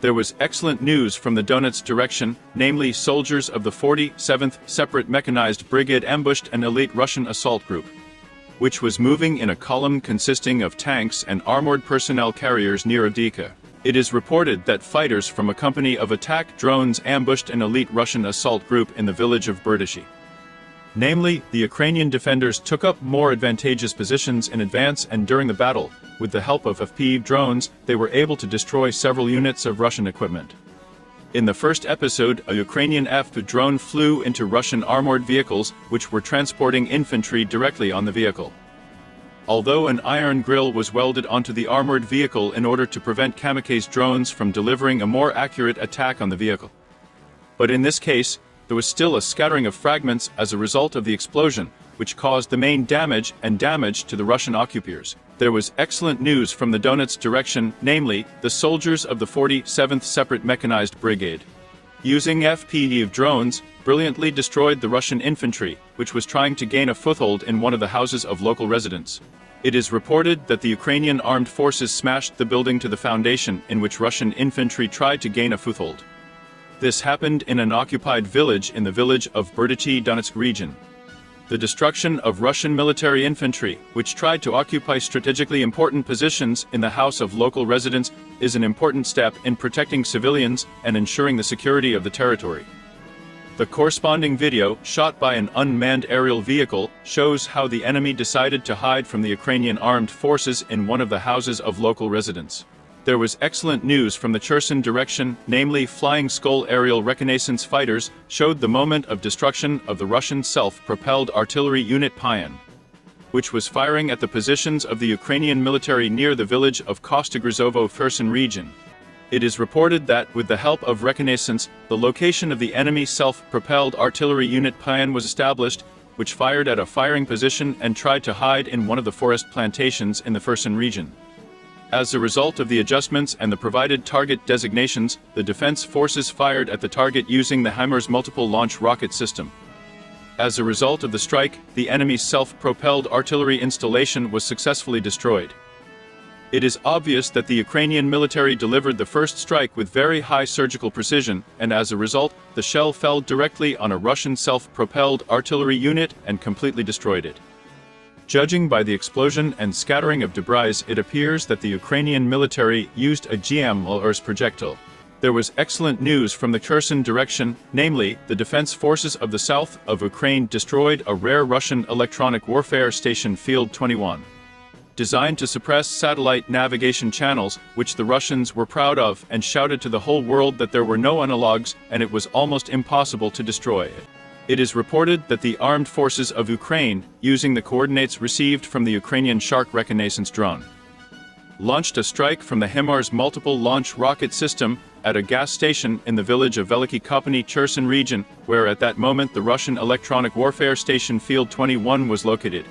There was excellent news from the Donetsk direction, namely soldiers of the 47th Separate Mechanized Brigade ambushed an elite Russian assault group, which was moving in a column consisting of tanks and armored personnel carriers near Avdiivka. It is reported that fighters from a company of attack drones ambushed an elite Russian assault group in the village of Berdishi. Namely, the Ukrainian defenders took up more advantageous positions in advance, and during the battle, with the help of FPV drones, they were able to destroy several units of Russian equipment. In the first episode, a Ukrainian FPV drone flew into Russian armored vehicles, which were transporting infantry directly on the vehicle. Although an iron grill was welded onto the armored vehicle in order to prevent kamikaze drones from delivering a more accurate attack on the vehicle. But in this case, there was still a scattering of fragments as a result of the explosion, which caused the main damage to the Russian occupiers. There was excellent news from the Donetsk direction, namely, the soldiers of the 47th Separate Mechanized Brigade, using FPV drones, brilliantly destroyed the Russian infantry, which was trying to gain a foothold in one of the houses of local residents. It is reported that the Ukrainian armed forces smashed the building to the foundation in which Russian infantry tried to gain a foothold. This happened in an occupied village in the village of Berdishi, Donetsk region. The destruction of Russian military infantry, which tried to occupy strategically important positions in the house of local residents, is an important step in protecting civilians and ensuring the security of the territory. The corresponding video, shot by an unmanned aerial vehicle, shows how the enemy decided to hide from the Ukrainian armed forces in one of the houses of local residents. There was excellent news from the Cherson direction, namely Flying Skull aerial reconnaissance fighters showed the moment of destruction of the Russian self-propelled artillery unit Pion, which was firing at the positions of the Ukrainian military near the village of Kostogrizovo Kherson region. It is reported that, with the help of reconnaissance, the location of the enemy self-propelled artillery unit Pion was established, which fired at a firing position and tried to hide in one of the forest plantations in the Kherson region. As a result of the adjustments and the provided target designations, the defense forces fired at the target using the HIMARS multiple launch rocket system. As a result of the strike, the enemy's self-propelled artillery installation was successfully destroyed. It is obvious that the Ukrainian military delivered the first strike with very high surgical precision, and as a result, the shell fell directly on a Russian self-propelled artillery unit and completely destroyed it. Judging by the explosion and scattering of debris, it appears that the Ukrainian military used a GMLRS projectile. There was excellent news from the Kherson direction, namely, the defense forces of the south of Ukraine destroyed a rare Russian electronic warfare station Field 21, designed to suppress satellite navigation channels, which the Russians were proud of and shouted to the whole world that there were no analogs and it was almost impossible to destroy it. It is reported that the armed forces of Ukraine, using the coordinates received from the Ukrainian Shark reconnaissance drone, launched a strike from the HIMARS multiple launch rocket system at a gas station in the village of Veliki Kopany, Cherson region, where at that moment the Russian electronic warfare station Field 21 was located.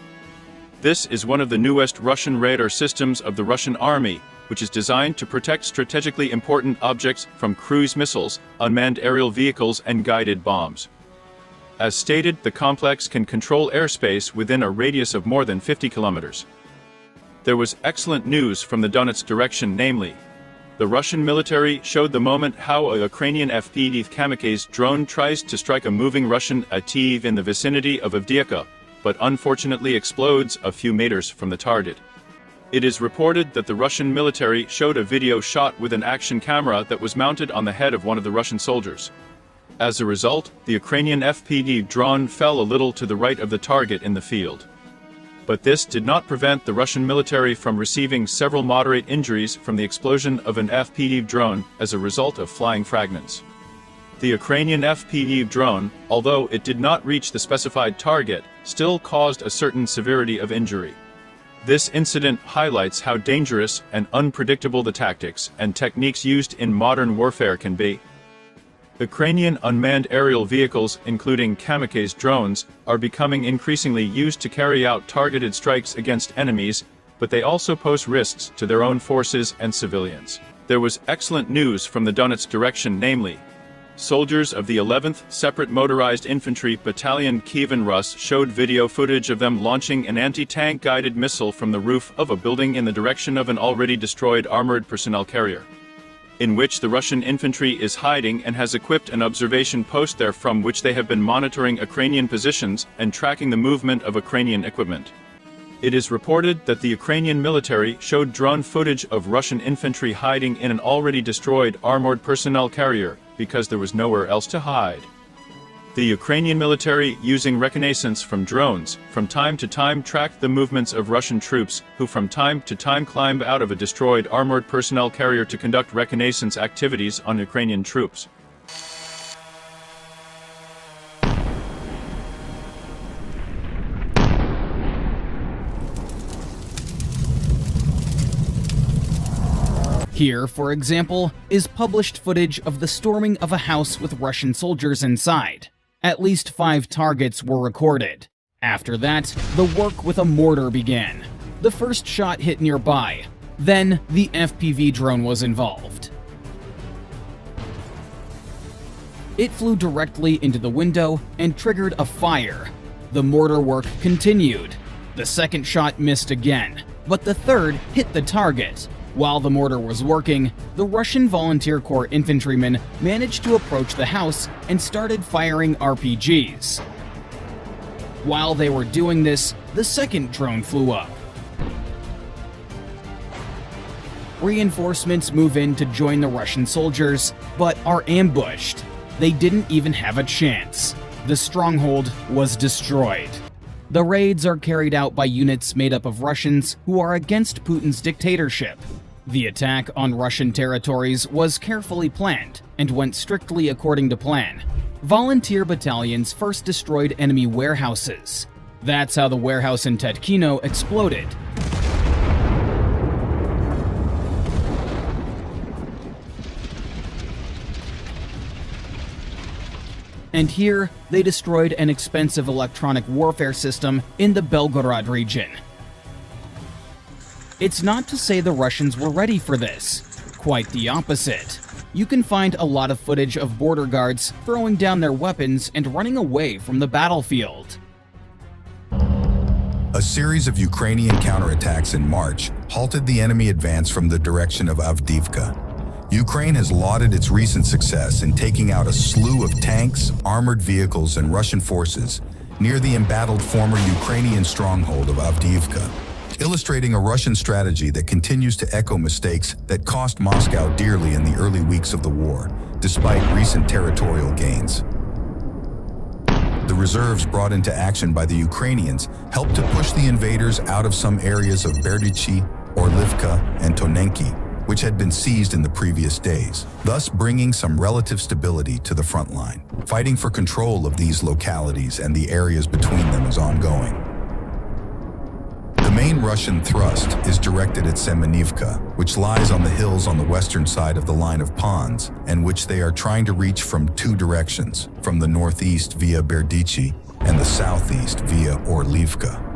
This is one of the newest Russian radar systems of the Russian army, which is designed to protect strategically important objects from cruise missiles, unmanned aerial vehicles, and guided bombs. As stated, the complex can control airspace within a radius of more than 50 kilometers. There was excellent news from the Donetsk direction, namely, the Russian military showed the moment how a Ukrainian FPV kamikaze drone tries to strike a moving Russian ATV in the vicinity of Avdiivka, but unfortunately explodes a few meters from the target. It is reported that the Russian military showed a video shot with an action camera that was mounted on the head of one of the Russian soldiers. As a result, the Ukrainian FPV drone fell a little to the right of the target in the field. But this did not prevent the Russian military from receiving several moderate injuries from the explosion of an FPV drone as a result of flying fragments. The Ukrainian FPV drone, although it did not reach the specified target, still caused a certain severity of injury. This incident highlights how dangerous and unpredictable the tactics and techniques used in modern warfare can be. Ukrainian unmanned aerial vehicles, including kamikaze drones, are becoming increasingly used to carry out targeted strikes against enemies, but they also pose risks to their own forces and civilians. There was excellent news from the Donetsk direction, namely, soldiers of the 11th Separate Motorized Infantry Battalion Kievan Rus showed video footage of them launching an anti-tank guided missile from the roof of a building in the direction of an already destroyed armored personnel carrier. in which the Russian infantry is hiding and has equipped an observation post there from which they have been monitoring Ukrainian positions and tracking the movement of Ukrainian equipment. It is reported that the Ukrainian military showed drone footage of Russian infantry hiding in an already destroyed armored personnel carrier because there was nowhere else to hide. The Ukrainian military, using reconnaissance from drones, from time to time tracked the movements of Russian troops, who from time to time climbed out of a destroyed armored personnel carrier to conduct reconnaissance activities on Ukrainian troops. Here, for example, is published footage of the storming of a house with Russian soldiers inside. At least 5 targets were recorded. After that, the work with a mortar began. The first shot hit nearby. Then, the FPV drone was involved. It flew directly into the window and triggered a fire. The mortar work continued. The second shot missed again, but the third hit the target. While the mortar was working, the Russian Volunteer Corps infantrymen managed to approach the house and started firing RPGs. While they were doing this, the second drone flew up. Reinforcements move in to join the Russian soldiers, but are ambushed. They didn't even have a chance. The stronghold was destroyed. The raids are carried out by units made up of Russians who are against Putin's dictatorship. The attack on Russian territories was carefully planned and went strictly according to plan. Volunteer battalions first destroyed enemy warehouses. That's how the warehouse in Tetkino exploded. And here, they destroyed an expensive electronic warfare system in the Belgorod region. It's not to say the Russians were ready for this. Quite the opposite. You can find a lot of footage of border guards throwing down their weapons and running away from the battlefield. A series of Ukrainian counterattacks in March halted the enemy advance from the direction of Avdiivka. Ukraine has lauded its recent success in taking out a slew of tanks, armored vehicles, and Russian forces near the embattled former Ukrainian stronghold of Avdiivka, illustrating a Russian strategy that continues to echo mistakes that cost Moscow dearly in the early weeks of the war, despite recent territorial gains. The reserves brought into action by the Ukrainians helped to push the invaders out of some areas of Berdichi, Horrifying, and Tonenki, which had been seized in the previous days, thus bringing some relative stability to the front line. Fighting for control of these localities and the areas between them is ongoing. The main Russian thrust is directed at Semenivka, which lies on the hills on the western side of the line of ponds, and which they are trying to reach from 2 directions, from the northeast via Berdichi and the southeast via Horrifying.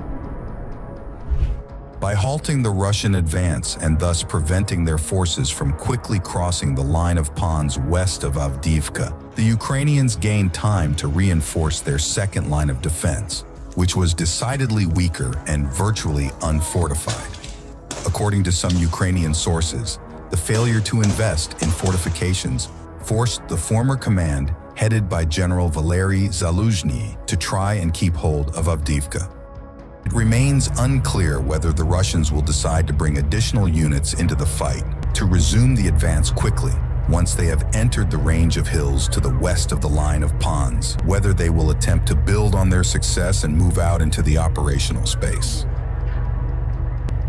By halting the Russian advance and thus preventing their forces from quickly crossing the line of ponds west of Avdiivka, the Ukrainians gained time to reinforce their second line of defense, which was decidedly weaker and virtually unfortified. According to some Ukrainian sources, the failure to invest in fortifications forced the former command, headed by General Valery Zaluzhny, to try and keep hold of Avdiivka. It remains unclear whether the Russians will decide to bring additional units into the fight to resume the advance quickly once they have entered the range of hills to the west of the line of ponds, whether they will attempt to build on their success and move out into the operational space.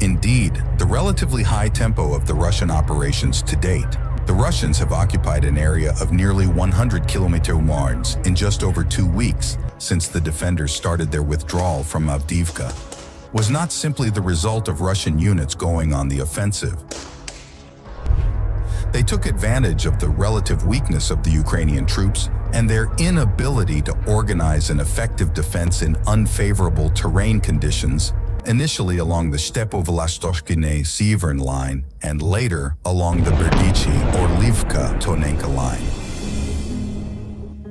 Indeed, the relatively high tempo of the Russian operations to date, the Russians have occupied an area of nearly 100 kilometer marks in just over 2 weeks since the defenders started their withdrawal from Avdiivka, was not simply the result of Russian units going on the offensive. They took advantage of the relative weakness of the Ukrainian troops and their inability to organize an effective defense in unfavorable terrain conditions, initially along the Stepo-Vostochny-Severn line and later along the Berdichi-Horrifying-Tonenka line.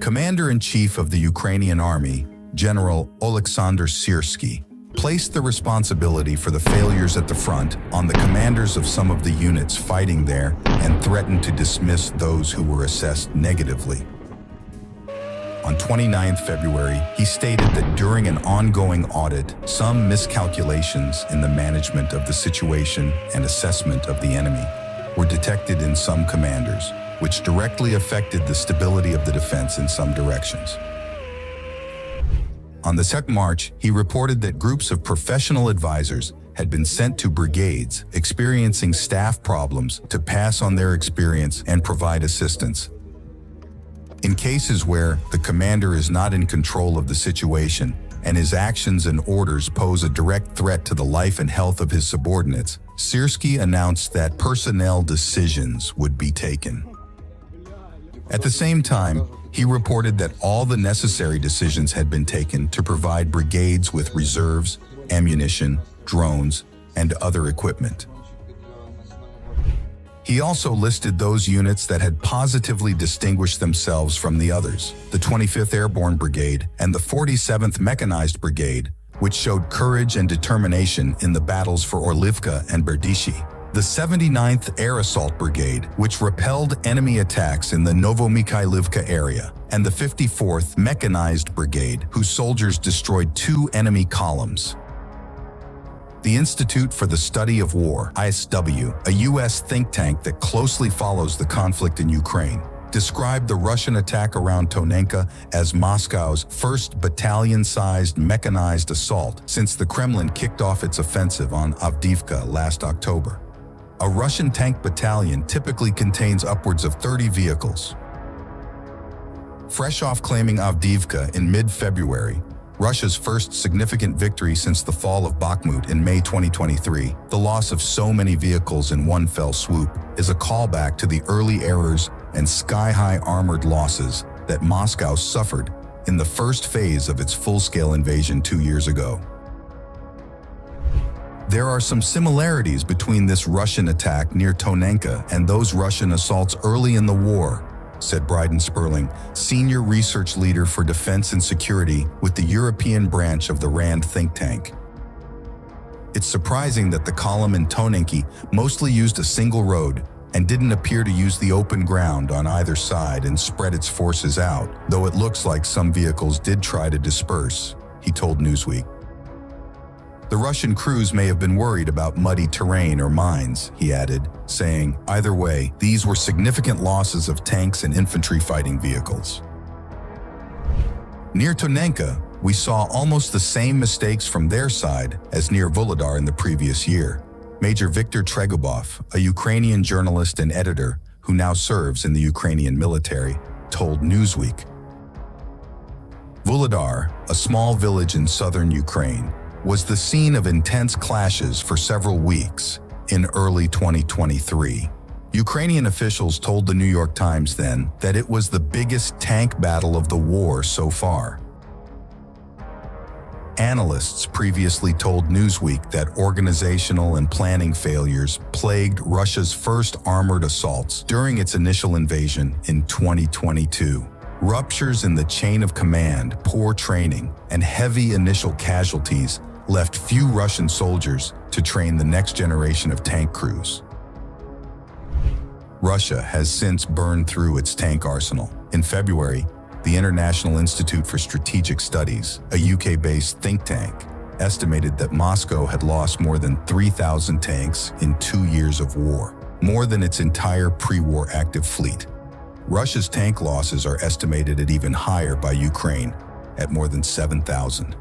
Commander-in-Chief of the Ukrainian Army, General Oleksandr Syrsky, placed the responsibility for the failures at the front on the commanders of some of the units fighting there and threatened to dismiss those who were assessed negatively. On 29 February, he stated that during an ongoing audit, some miscalculations in the management of the situation and assessment of the enemy were detected in some commanders, which directly affected the stability of the defense in some directions. On the 2nd March, he reported that groups of professional advisors had been sent to brigades experiencing staff problems to pass on their experience and provide assistance. In cases where the commander is not in control of the situation and his actions and orders pose a direct threat to the life and health of his subordinates, Syrski announced that personnel decisions would be taken. At the same time, he reported that all the necessary decisions had been taken to provide brigades with reserves, ammunition, drones, and other equipment. He also listed those units that had positively distinguished themselves from the others, the 25th Airborne Brigade and the 47th Mechanized Brigade, which showed courage and determination in the battles for Horrifying and Berdishi, the 79th Air Assault Brigade, which repelled enemy attacks in the Novomikhailivka area, and the 54th Mechanized Brigade, whose soldiers destroyed 2 enemy columns. The Institute for the Study of War, ISW, a U.S. think tank that closely follows the conflict in Ukraine, described the Russian attack around Tonenka as Moscow's first battalion-sized mechanized assault since the Kremlin kicked off its offensive on Avdiivka last October. A Russian tank battalion typically contains upwards of 30 vehicles. Fresh off claiming Avdiivka in mid-February, Russia's first significant victory since the fall of Bakhmut in May 2023, the loss of so many vehicles in one fell swoop is a callback to the early errors and sky-high armored losses that Moscow suffered in the first phase of its full-scale invasion 2 years ago. There are some similarities between this Russian attack near Tonenka and those Russian assaults early in the war, said Bryden Sperling, senior research leader for defense and security with the European branch of the RAND think tank. It's surprising that the column in Tonenki mostly used a single road and didn't appear to use the open ground on either side and spread its forces out, though it looks like some vehicles did try to disperse, he told Newsweek. The Russian crews may have been worried about muddy terrain or mines, he added, saying, either way, these were significant losses of tanks and infantry fighting vehicles. Near Tonenka, we saw almost the same mistakes from their side as near Volodar in the previous year. Major Viktor Tregubov, a Ukrainian journalist and editor who now serves in the Ukrainian military, told Newsweek. Volodar, a small village in southern Ukraine, was the scene of intense clashes for several weeks in early 2023. Ukrainian officials told the New York Times then that it was the biggest tank battle of the war so far. Analysts previously told Newsweek that organizational and planning failures plagued Russia's first armored assaults during its initial invasion in 2022. Ruptures in the chain of command, poor training, and heavy initial casualties left few Russian soldiers to train the next generation of tank crews. Russia has since burned through its tank arsenal. In February, the International Institute for Strategic Studies, a UK-based think tank, estimated that Moscow had lost more than 3,000 tanks in 2 years of war, more than its entire pre-war active fleet. Russia's tank losses are estimated at even higher by Ukraine, at more than 7,000.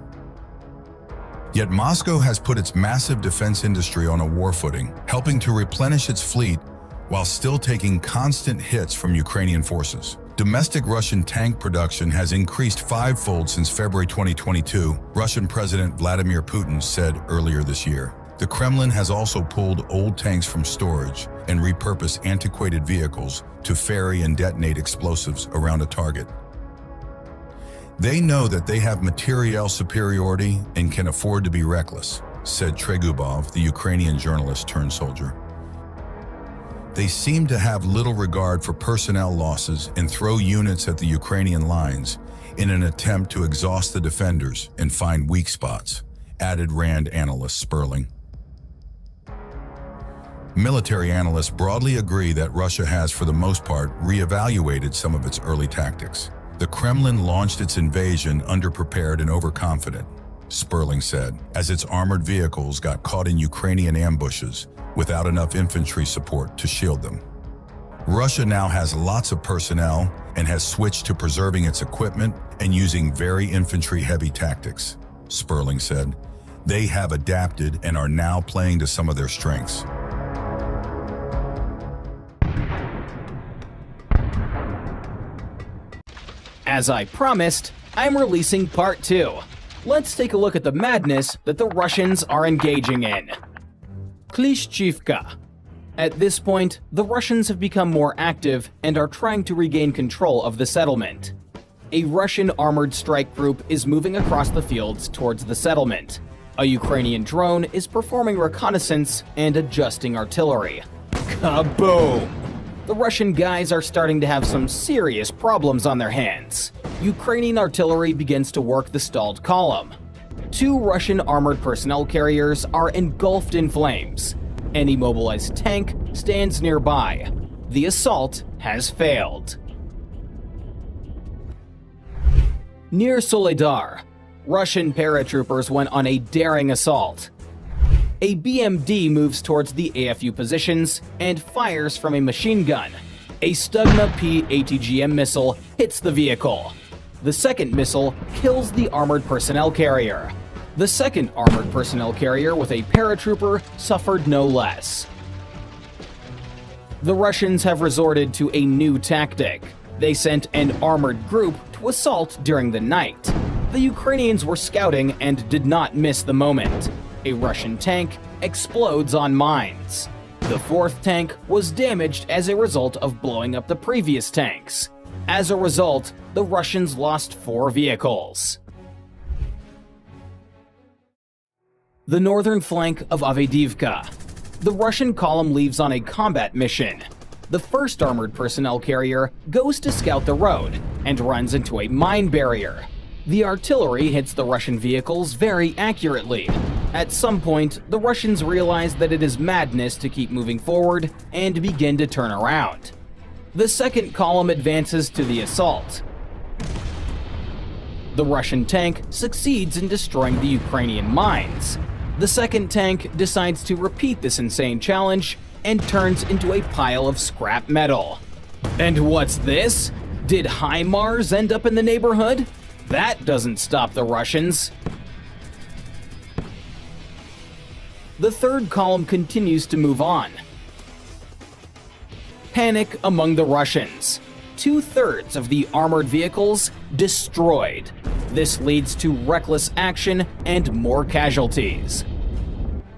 Yet Moscow has put its massive defense industry on a war footing, helping to replenish its fleet while still taking constant hits from Ukrainian forces. Domestic Russian tank production has increased fivefold since February 2022, Russian President Vladimir Putin said earlier this year. The Kremlin has also pulled old tanks from storage and repurposed antiquated vehicles to ferry and detonate explosives around a target. They know that they have materiel superiority and can afford to be reckless, said Tregubov, the Ukrainian journalist turned soldier. They seem to have little regard for personnel losses and throw units at the Ukrainian lines in an attempt to exhaust the defenders and find weak spots, added RAND analyst Sperling. Military analysts broadly agree that Russia has, for the most part, re-evaluated some of its early tactics. The Kremlin launched its invasion underprepared and overconfident, Sperling said, as its armored vehicles got caught in Ukrainian ambushes without enough infantry support to shield them. Russia now has lots of personnel and has switched to preserving its equipment and using very infantry-heavy tactics, Sperling said. They have adapted and are now playing to some of their strengths. As I promised, I'm releasing part 2. Let's take a look at the madness that the Russians are engaging in. Klishchivka. At this point, the Russians have become more active and are trying to regain control of the settlement. A Russian armored strike group is moving across the fields towards the settlement. A Ukrainian drone is performing reconnaissance and adjusting artillery. Kaboom! The Russian guys are starting to have some serious problems on their hands. Ukrainian artillery begins to work the stalled column. 2 Russian armored personnel carriers are engulfed in flames. An immobilized tank stands nearby. The assault has failed. Near Soledar, Russian paratroopers went on a daring assault. A BMD moves towards the AFU positions and fires from a machine gun. A Stugna P ATGM missile hits the vehicle. The second missile kills the armored personnel carrier. The second armored personnel carrier with a paratrooper suffered no less. The Russians have resorted to a new tactic. They sent an armored group to assault during the night. The Ukrainians were scouting and did not miss the moment. A Russian tank explodes on mines. The 4th tank was damaged as a result of blowing up the previous tanks. As a result, the Russians lost 4 vehicles. The northern flank of Avdiivka. The Russian column leaves on a combat mission. The 1st armored personnel carrier goes to scout the road and runs into a mine barrier. The artillery hits the Russian vehicles very accurately. At some point, the Russians realize that it is madness to keep moving forward and begin to turn around. The 2nd column advances to the assault. The Russian tank succeeds in destroying the Ukrainian mines. The 2nd tank decides to repeat this insane challenge and turns into a pile of scrap metal. And what's this? Did HIMARS end up in the neighborhood? That doesn't stop the Russians. The 3rd column continues to move on. Panic among the Russians. 2/3 of the armored vehicles destroyed. This leads to reckless action and more casualties.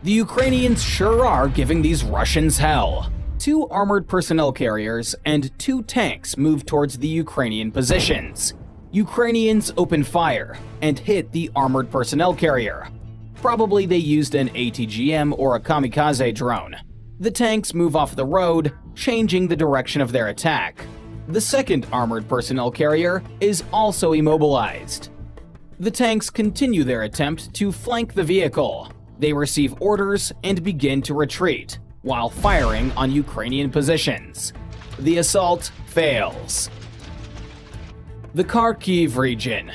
The Ukrainians sure are giving these Russians hell. 2 armored personnel carriers and 2 tanks move towards the Ukrainian positions. Ukrainians open fire and hit the armored personnel carrier. Probably they used an ATGM or a kamikaze drone. The tanks move off the road, changing the direction of their attack. The 2nd armored personnel carrier is also immobilized. The tanks continue their attempt to flank the vehicle. They receive orders and begin to retreat, while firing on Ukrainian positions. The assault fails. The Kharkiv region.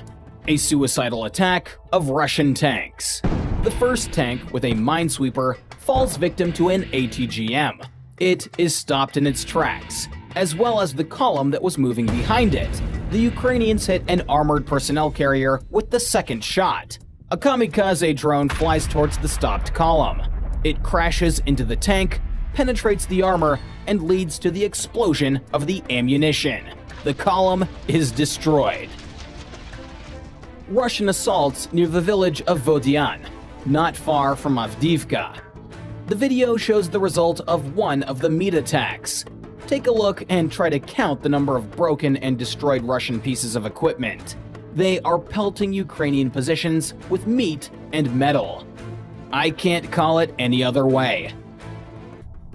A suicidal attack of Russian tanks. The 1st tank, with a minesweeper, falls victim to an ATGM. It is stopped in its tracks, as well as the column that was moving behind it. The Ukrainians hit an armored personnel carrier with the 2nd shot. A kamikaze drone flies towards the stopped column. It crashes into the tank, penetrates the armor, and leads to the explosion of the ammunition. The column is destroyed. Russian assaults near the village of Vodian, not far from Avdiivka. The video shows the result of one of the meat attacks. Take a look and try to count the number of broken and destroyed Russian pieces of equipment. They are pelting Ukrainian positions with meat and metal. I can't call it any other way.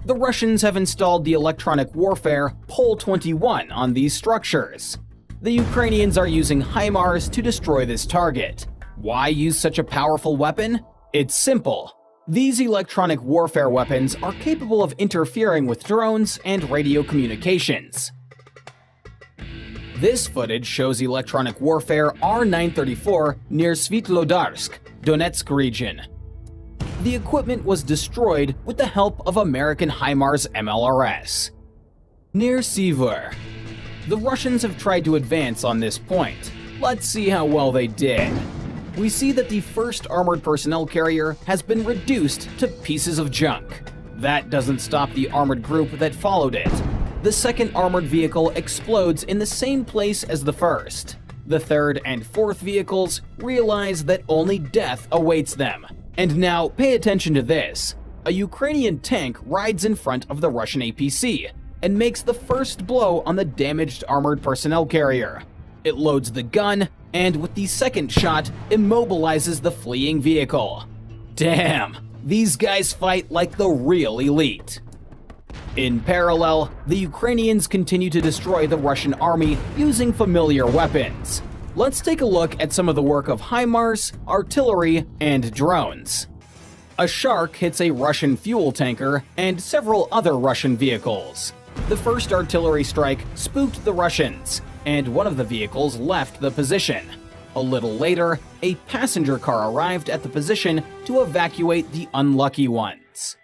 The Russians have installed the electronic warfare Pol 21 on these structures. The Ukrainians are using HIMARS to destroy this target. Why use such a powerful weapon? It's simple. These electronic warfare weapons are capable of interfering with drones and radio communications. This footage shows electronic warfare R-934 near Svitlodarsk, Donetsk region. The equipment was destroyed with the help of American HIMARS MLRS. Near Sivur. The Russians have tried to advance on this point. Let's see how well they did. We see that the first armored personnel carrier has been reduced to pieces of junk. That doesn't stop the armored group that followed it. The second armored vehicle explodes in the same place as the first. The third and fourth vehicles realize that only death awaits them. And now pay attention to this. A Ukrainian tank rides in front of the Russian APC and makes the first blow on the damaged armored personnel carrier. It loads the gun, and with the second shot, immobilizes the fleeing vehicle. Damn, these guys fight like the real elite. In parallel, the Ukrainians continue to destroy the Russian army using familiar weapons. Let's take a look at some of the work of HIMARS, artillery, and drones. A shark hits a Russian fuel tanker and several other Russian vehicles. The first artillery strike spooked the Russians, and one of the vehicles left the position. A little later, a passenger car arrived at the position to evacuate the unlucky ones.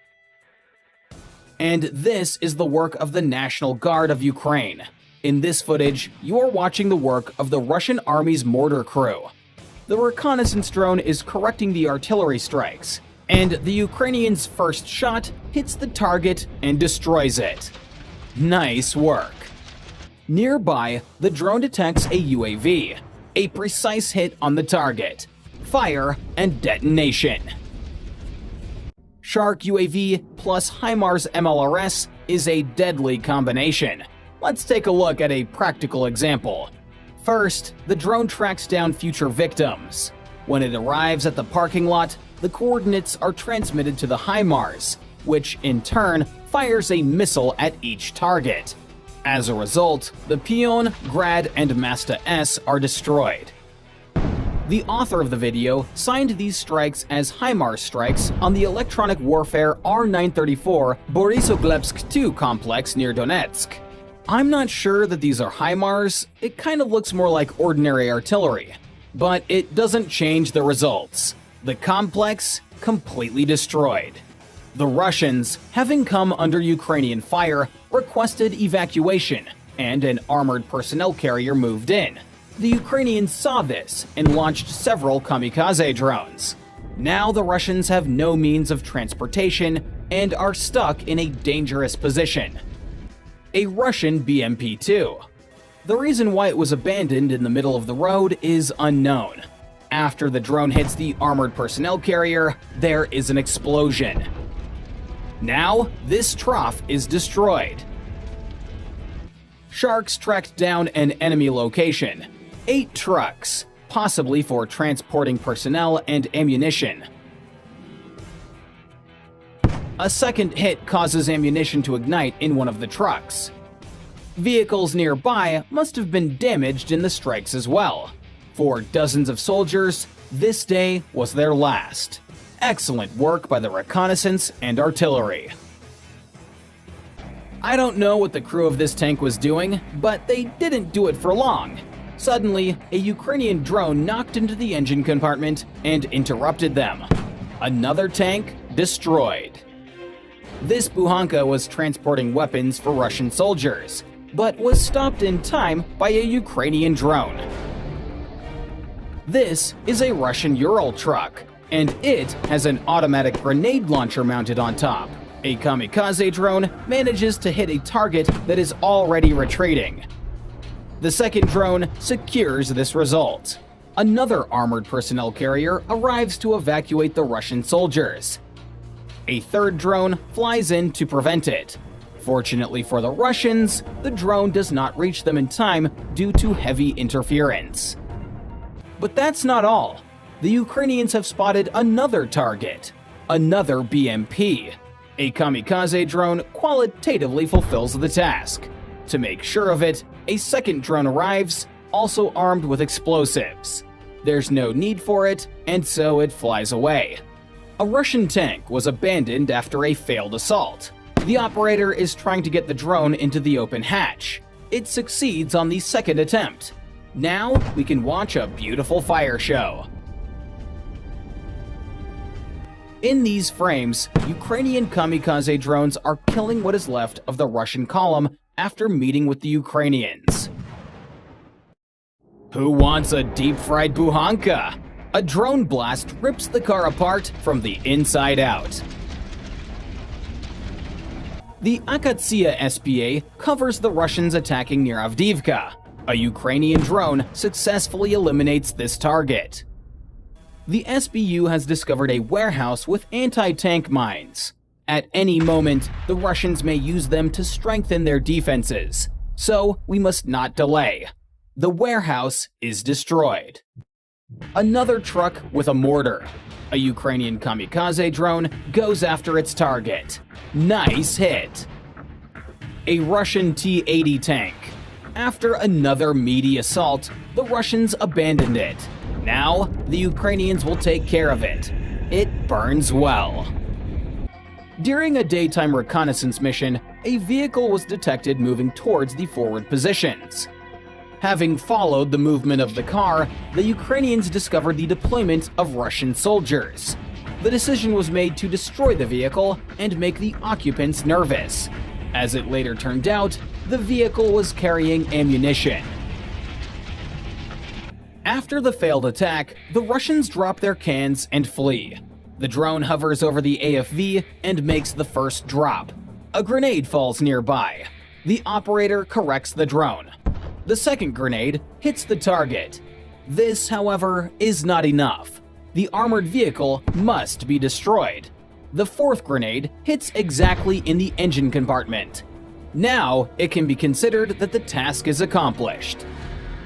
And this is the work of the National Guard of Ukraine. In this footage, you are watching the work of the Russian army's mortar crew. The reconnaissance drone is correcting the artillery strikes, and the Ukrainians' first shot hits the target and destroys it. Nice work. Nearby, the drone detects a UAV, a precise hit on the target, fire, and detonation. Shark UAV plus HIMARS MLRS is a deadly combination. Let's take a look at a practical example. First, the drone tracks down future victims. When it arrives at the parking lot, the coordinates are transmitted to the HIMARS, which in turn fires a missile at each target. As a result, the Pion, Grad, and Masta S are destroyed. The author of the video signed these strikes as HIMARS strikes on the electronic warfare R-934 Borisogledsk 2 complex near Donetsk. I'm not sure that these are HIMARS, it kind of looks more like ordinary artillery. But it doesn't change the results. The complex completely destroyed. The Russians, having come under Ukrainian fire, requested evacuation, and an armored personnel carrier moved in. The Ukrainians saw this and launched several kamikaze drones. Now the Russians have no means of transportation and are stuck in a dangerous position. A Russian BMP-2. The reason why it was abandoned in the middle of the road is unknown. After the drone hits the armored personnel carrier, there is an explosion. Now, this trough is destroyed. Sharks tracked down an enemy location. 8 trucks, possibly for transporting personnel and ammunition. A second hit causes ammunition to ignite in one of the trucks. Vehicles nearby must have been damaged in the strikes as well. For dozens of soldiers, this day was their last. Excellent work by the reconnaissance and artillery. I don't know what the crew of this tank was doing, but they didn't do it for long. Suddenly, a Ukrainian drone knocked into the engine compartment and interrupted them. Another tank destroyed. This Buhanka was transporting weapons for Russian soldiers, but was stopped in time by a Ukrainian drone. This is a Russian Ural truck, and it has an automatic grenade launcher mounted on top. A kamikaze drone manages to hit a target that is already retreating. The second drone secures this result. Another armored personnel carrier arrives to evacuate the Russian soldiers. A third drone flies in to prevent it. Fortunately for the Russians, the drone does not reach them in time due to heavy interference. But that's not all. The Ukrainians have spotted another target, another BMP. A kamikaze drone qualitatively fulfills the task. To make sure of it, a second drone arrives, also armed with explosives. There's no need for it, and so it flies away. A Russian tank was abandoned after a failed assault. The operator is trying to get the drone into the open hatch. It succeeds on the second attempt. Now we can watch a beautiful fire show. In these frames, Ukrainian kamikaze drones are killing what is left of the Russian column after meeting with the Ukrainians. Who wants a deep-fried buhanka? A drone blast rips the car apart from the inside out. The Akatsia SPA covers the Russians attacking near Avdiivka. A Ukrainian drone successfully eliminates this target. The SBU has discovered a warehouse with anti-tank mines. At any moment, the Russians may use them to strengthen their defenses, so we must not delay. The warehouse is destroyed. Another truck with a mortar. A Ukrainian kamikaze drone goes after its target. Nice hit. A Russian T-80 tank. After another meaty assault, the Russians abandoned it. Now, the Ukrainians will take care of it. It burns well. During a daytime reconnaissance mission, a vehicle was detected moving towards the forward positions. Having followed the movement of the car, the Ukrainians discovered the deployment of Russian soldiers. The decision was made to destroy the vehicle and make the occupants nervous. As it later turned out, the vehicle was carrying ammunition. After the failed attack, the Russians drop their cans and flee. The drone hovers over the AFV and makes the first drop. A grenade falls nearby. The operator corrects the drone. The second grenade hits the target. This, however, is not enough. The armored vehicle must be destroyed. The fourth grenade hits exactly in the engine compartment. Now, it can be considered that the task is accomplished.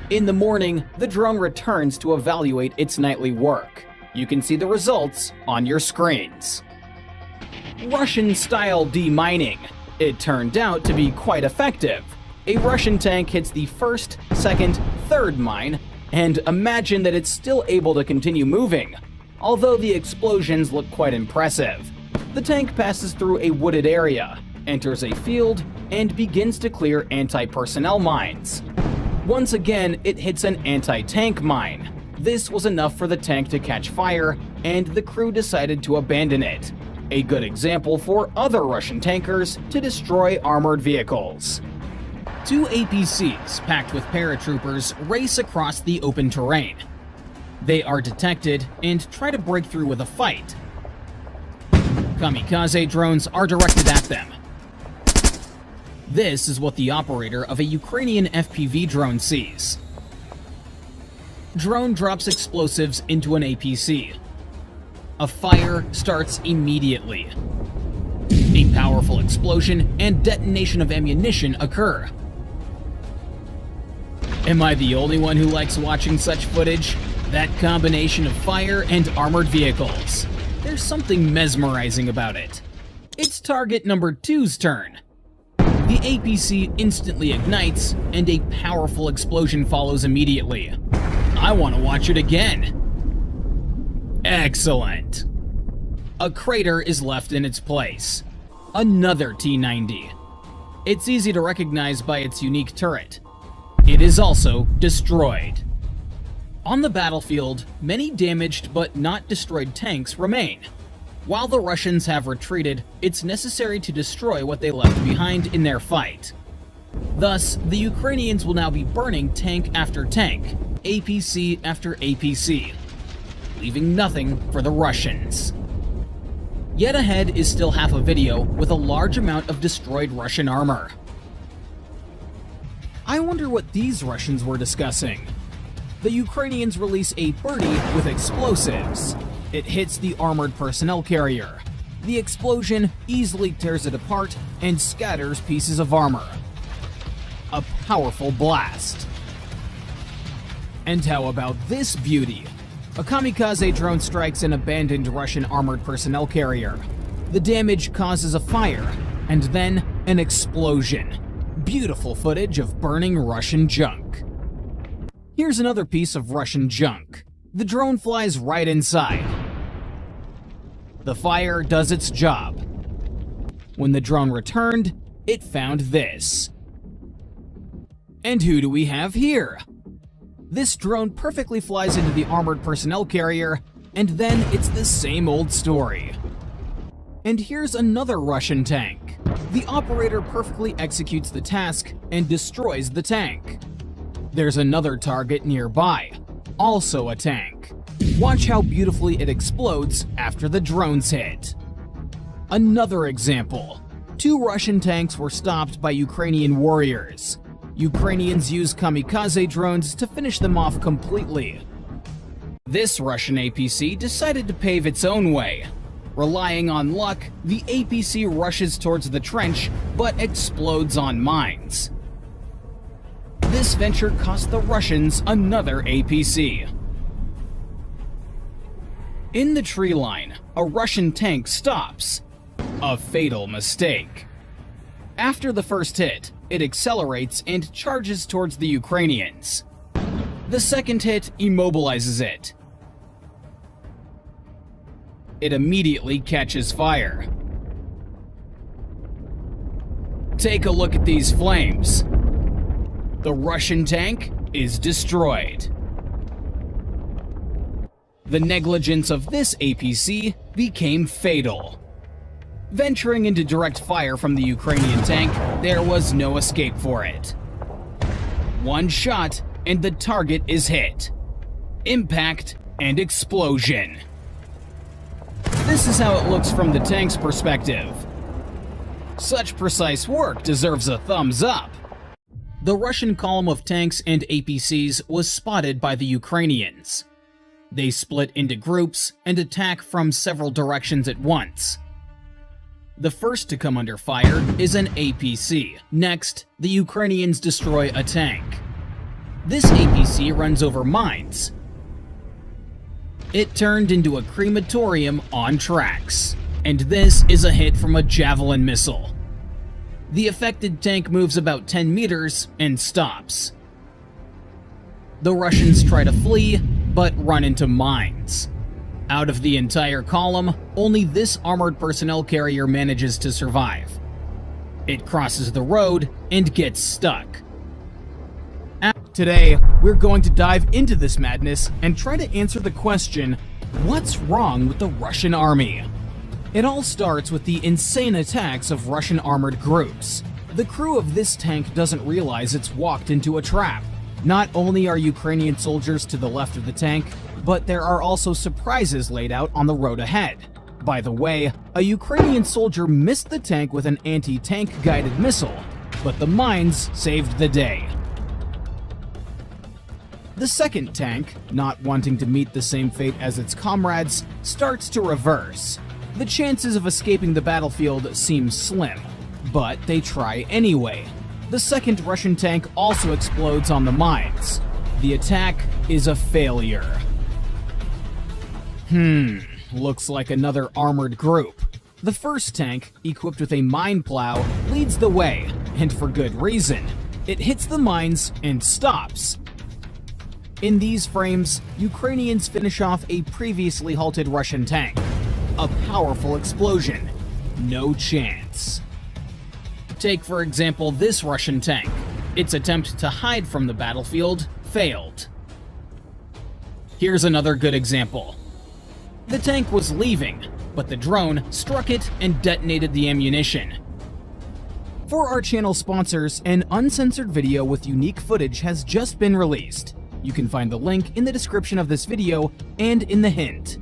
In the morning, the drone returns to evaluate its nightly work. You can see the results on your screens. Russian-style demining. It turned out to be quite effective. A Russian tank hits the first, second, third mine, and imagine that it's still able to continue moving. Although the explosions look quite impressive. The tank passes through a wooded area, enters a field, and begins to clear anti-personnel mines. Once again, it hits an anti-tank mine. This was enough for the tank to catch fire, and the crew decided to abandon it. A good example for other Russian tankers to destroy armored vehicles. Two APCs packed with paratroopers race across the open terrain. They are detected and try to break through with a fight. Kamikaze drones are directed at them. This is what the operator of a Ukrainian FPV drone sees. Drone drops explosives into an APC. A fire starts immediately. A powerful explosion and detonation of ammunition occur. Am I the only one who likes watching such footage? That combination of fire and armored vehicles. There's something mesmerizing about it. It's target number 2's turn. The APC instantly ignites, and a powerful explosion follows immediately. I want to watch it again. Excellent. A crater is left in its place. Another T-90. It's easy to recognize by its unique turret. It is also destroyed. On the battlefield, many damaged but not destroyed tanks remain. While the Russians have retreated, it's necessary to destroy what they left behind in their fight. Thus, the Ukrainians will now be burning tank after tank, APC after APC, leaving nothing for the Russians. Yet ahead is still half a video with a large amount of destroyed Russian armor. I wonder what these Russians were discussing. The Ukrainians release a birdie with explosives. It hits the armored personnel carrier. The explosion easily tears it apart and scatters pieces of armor. A powerful blast. And how about this beauty? A kamikaze drone strikes an abandoned Russian armored personnel carrier. The damage causes a fire, and then an explosion. Beautiful footage of burning Russian junk. Here's another piece of Russian junk. The drone flies right inside. The fire does its job. When the drone returned, it found this. And who do we have here? This drone perfectly flies into the armored personnel carrier, and then it's the same old story. And here's another Russian tank. The operator perfectly executes the task and destroys the tank. There's another target nearby, also a tank. Watch how beautifully it explodes after the drone's hit. Another example. 2 Russian tanks were stopped by Ukrainian warriors. Ukrainians used kamikaze drones to finish them off completely. This Russian APC decided to pave its own way. Relying on luck, the APC rushes towards the trench, but explodes on mines. This venture cost the Russians another APC. In the tree line, a Russian tank stops. A fatal mistake. After the first hit, it accelerates and charges towards the Ukrainians. The second hit immobilizes it. It immediately catches fire. Take a look at these flames. The Russian tank is destroyed. The negligence of this APC became fatal. Venturing into direct fire from the Ukrainian tank, there was no escape for it. One shot and the target is hit. Impact and explosion. This is how it looks from the tank's perspective. Such precise work deserves a thumbs up. The Russian column of tanks and APCs was spotted by the Ukrainians. They split into groups and attack from several directions at once. The first to come under fire is an APC. Next, the Ukrainians destroy a tank. This APC runs over mines. It turned into a crematorium on tracks. And this is a hit from a javelin missile. The affected tank moves about 10 meters and stops. The Russians try to flee, but run into mines. Out of the entire column, only this armored personnel carrier manages to survive. It crosses the road and gets stuck. Today, we're going to dive into this madness and try to answer the question, what's wrong with the Russian army? It all starts with the insane attacks of Russian armored groups. The crew of this tank doesn't realize it's walked into a trap. Not only are Ukrainian soldiers to the left of the tank, but there are also surprises laid out on the road ahead. By the way, a Ukrainian soldier missed the tank with an anti-tank guided missile, but the mines saved the day. The second tank, not wanting to meet the same fate as its comrades, starts to reverse. The chances of escaping the battlefield seem slim, but they try anyway. The second Russian tank also explodes on the mines. The attack is a failure. Looks like another armored group. The first tank, equipped with a mine plow, leads the way, and for good reason. It hits the mines and stops. In these frames, Ukrainians finish off a previously halted Russian tank. A powerful explosion. No chance. Take, for example, this Russian tank. Its attempt to hide from the battlefield failed. Here's another good example. The tank was leaving, but the drone struck it and detonated the ammunition. For our channel sponsors, an uncensored video with unique footage has just been released. You can find the link in the description of this video and in the hint.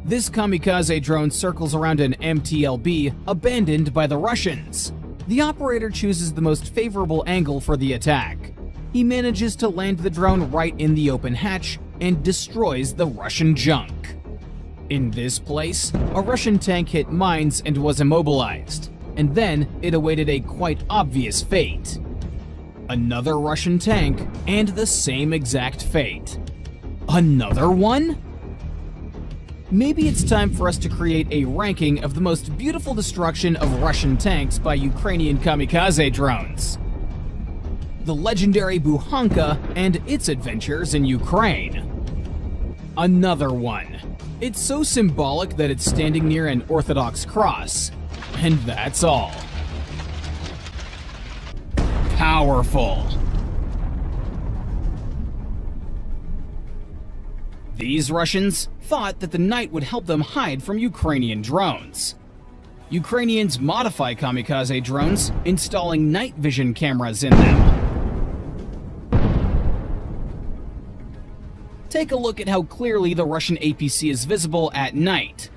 This kamikaze drone circles around an MTLB abandoned by the Russians. The operator chooses the most favorable angle for the attack. He manages to land the drone right in the open hatch and destroys the Russian junk. In this place, a Russian tank hit mines and was immobilized, and then it awaited a quite obvious fate. Another Russian tank, and the same exact fate. Another one? Maybe it's time for us to create a ranking of the most beautiful destruction of Russian tanks by Ukrainian kamikaze drones. The legendary Buhanka and its adventures in Ukraine. Another one. It's so symbolic that it's standing near an Orthodox cross. And that's all. Powerful. These Russians thought that the night would help them hide from Ukrainian drones. Ukrainians modify kamikaze drones, installing night vision cameras in them. Take a look at how clearly the Russian APC is visible at night.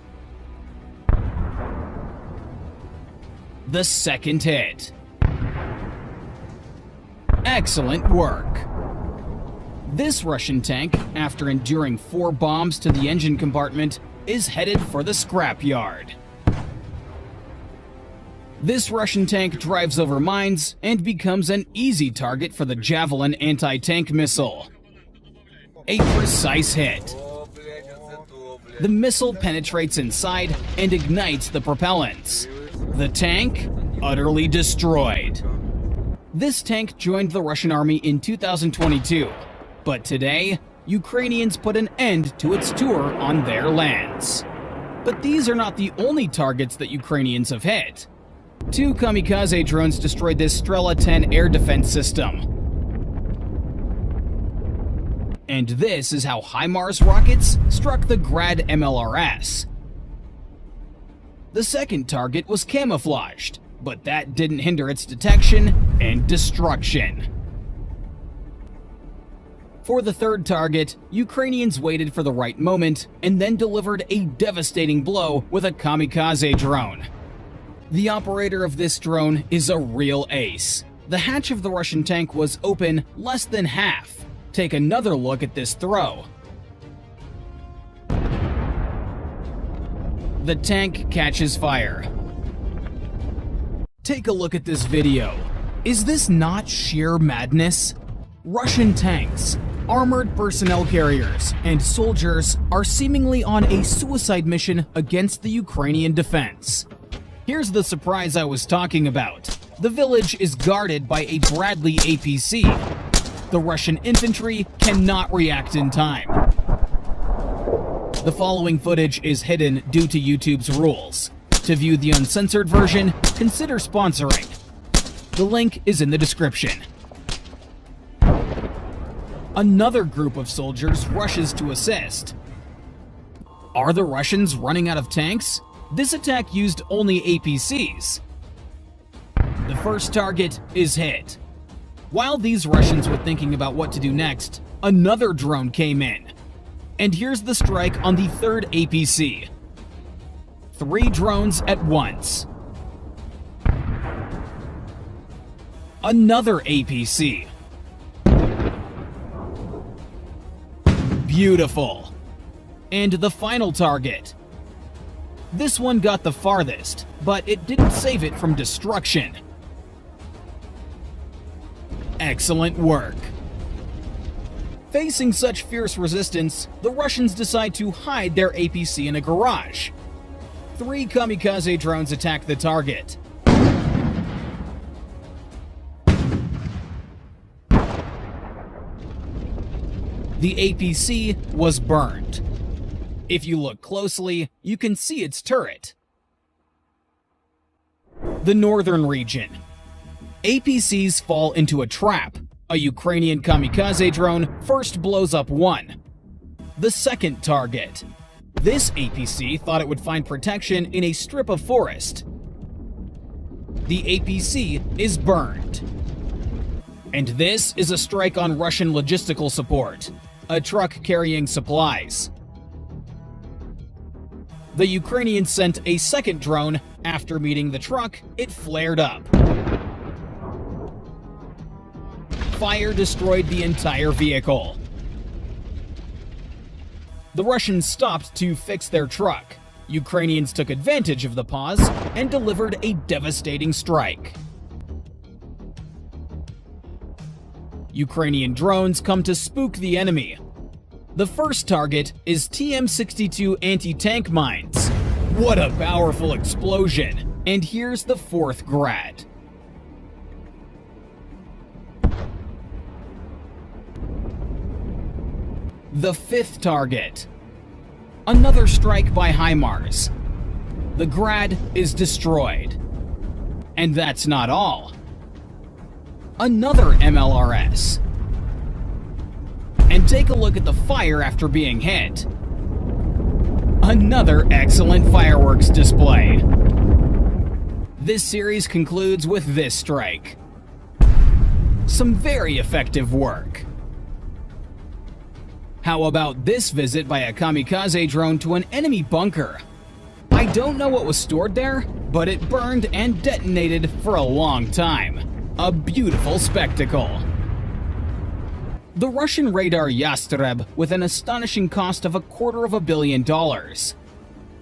The second hit. Excellent work. This Russian tank, after enduring 4 bombs to the engine compartment, is headed for the scrapyard. This Russian tank drives over mines and becomes an easy target for the Javelin anti-tank missile. A precise hit. The missile penetrates inside and ignites the propellants. The tank, utterly destroyed. This tank joined the Russian army in 2022, but today, Ukrainians put an end to its tour on their lands. But these are not the only targets that Ukrainians have hit. 2 kamikaze drones destroyed this Strela 10 air defense system. And this is how HIMARS rockets struck the Grad MLRS. The second target was camouflaged, but that didn't hinder its detection and destruction. For the third target, Ukrainians waited for the right moment and then delivered a devastating blow with a kamikaze drone. The operator of this drone is a real ace. The hatch of the Russian tank was open less than half. Take another look at this throw. The tank catches fire. Take a look at this video. Is this not sheer madness? Russian tanks, armored personnel carriers, and soldiers are seemingly on a suicide mission against the Ukrainian defense. Here's the surprise I was talking about. The village is guarded by a Bradley APC. The Russian infantry cannot react in time. The following footage is hidden due to YouTube's rules. To view the uncensored version, consider sponsoring. The link is in the description. Another group of soldiers rushes to assist. Are the Russians running out of tanks? This attack used only APCs. The first target is hit. While these Russians were thinking about what to do next, another drone came in. And here's the strike on the third APC. 3 drones at once. Another APC. Beautiful. And the final target. This one got the farthest, but it didn't save it from destruction. Excellent work. Facing such fierce resistance, the Russians decide to hide their APC in a garage. 3 kamikaze drones attack the target. The APC was burned. If you look closely, you can see its turret. The northern region. APCs fall into a trap. A Ukrainian kamikaze drone first blows up one. The second target. This APC thought it would find protection in a strip of forest. The APC is burned. And this is a strike on Russian logistical support, a truck carrying supplies. The Ukrainians sent a second drone. After meeting the truck, it flared up. Fire destroyed the entire vehicle. The Russians stopped to fix their truck. Ukrainians took advantage of the pause and delivered a devastating strike. Ukrainian drones come to spook the enemy. The first target is TM-62 anti-tank mines. What a powerful explosion! And here's the fourth Grad. The fifth target. Another strike by HIMARS. The Grad is destroyed. And that's not all. Another MLRS. And take a look at the fire after being hit. Another excellent fireworks display. This series concludes with this strike. Some very effective work. How about this visit by a kamikaze drone to an enemy bunker? I don't know what was stored there, but it burned and detonated for a long time. A beautiful spectacle. The Russian radar Yastreb with an astonishing cost of $250 million.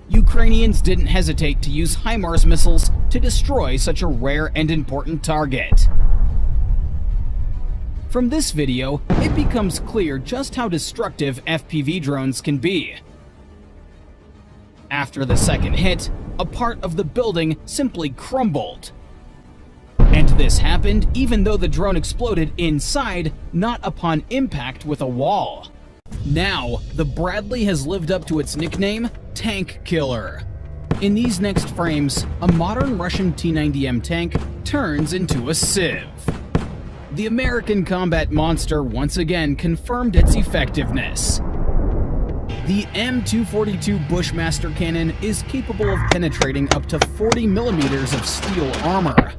Ukrainians didn't hesitate to use HIMARS missiles to destroy such a rare and important target. From this video, it becomes clear just how destructive FPV drones can be. After the second hit, a part of the building simply crumbled. And this happened even though the drone exploded inside, not upon impact with a wall. Now, the Bradley has lived up to its nickname, Tank Killer. In these next frames, a modern Russian T-90M tank turns into a sieve. The American combat monster once again confirmed its effectiveness. The M242 Bushmaster cannon is capable of penetrating up to 40 millimeters of steel armor.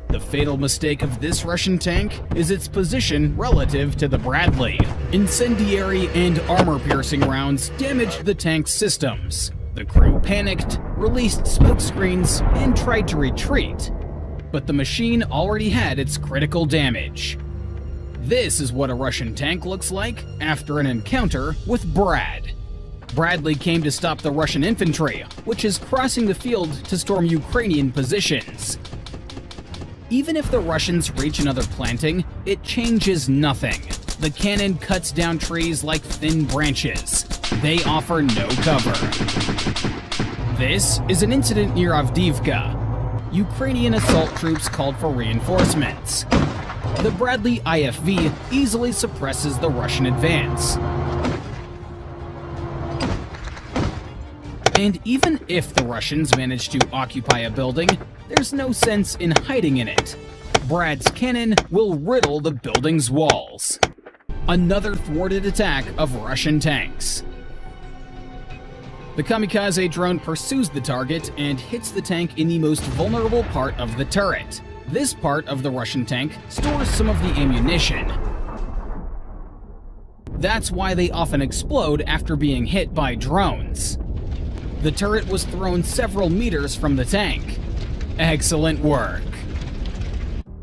The fatal mistake of this Russian tank is its position relative to the Bradley. Incendiary and armor-piercing rounds damaged the tank's systems. The crew panicked, released smoke screens, and tried to retreat. But the machine already had its critical damage. This is what a Russian tank looks like after an encounter with Brad. Bradley came to stop the Russian infantry, which is crossing the field to storm Ukrainian positions. Even if the Russians reach another planting, it changes nothing. The cannon cuts down trees like thin branches. They offer no cover. This is an incident near Avdiivka. Ukrainian assault troops called for reinforcements. The Bradley IFV easily suppresses the Russian advance. And even if the Russians manage to occupy a building, there's no sense in hiding in it. Brad's cannon will riddle the building's walls. Another thwarted attack of Russian tanks. The kamikaze drone pursues the target and hits the tank in the most vulnerable part of the turret. This part of the Russian tank stores some of the ammunition. That's why they often explode after being hit by drones. The turret was thrown several meters from the tank. Excellent work.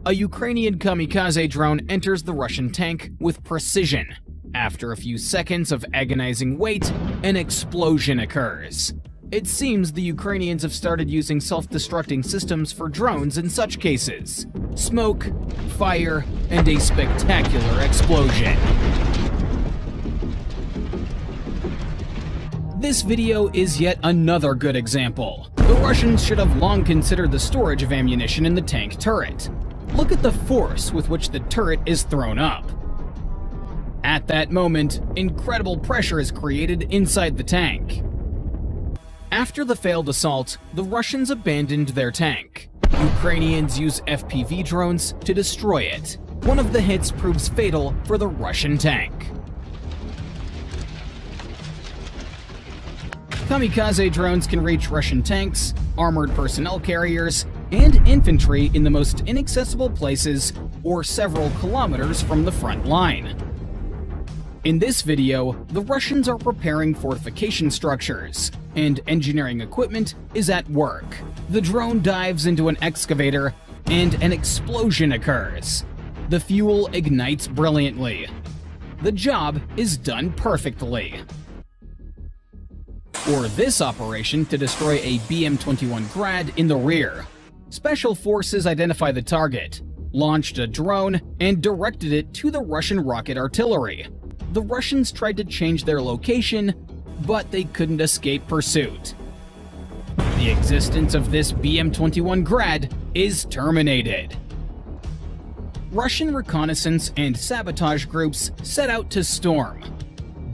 A Ukrainian kamikaze drone enters the Russian tank with precision. After a few seconds of agonizing wait, an explosion occurs. It seems the Ukrainians have started using self-destructing systems for drones in such cases. Smoke, fire, and a spectacular explosion. This video is yet another good example. The Russians should have long considered the storage of ammunition in the tank turret. Look at the force with which the turret is thrown up. At that moment, incredible pressure is created inside the tank. After the failed assault, the Russians abandoned their tank. Ukrainians use FPV drones to destroy it. One of the hits proves fatal for the Russian tank. Kamikaze drones can reach Russian tanks, armored personnel carriers, and infantry in the most inaccessible places or several kilometers from the front line. In this video, the Russians are preparing fortification structures, and engineering equipment is at work. The drone dives into an excavator, and an explosion occurs. The fuel ignites brilliantly. The job is done perfectly. Or this operation to destroy a BM-21 Grad in the rear. Special forces identify the target, launched a drone, and directed it to the Russian rocket artillery. The Russians tried to change their location, but they couldn't escape pursuit. The existence of this BM-21 Grad is terminated. Russian reconnaissance and sabotage groups set out to storm.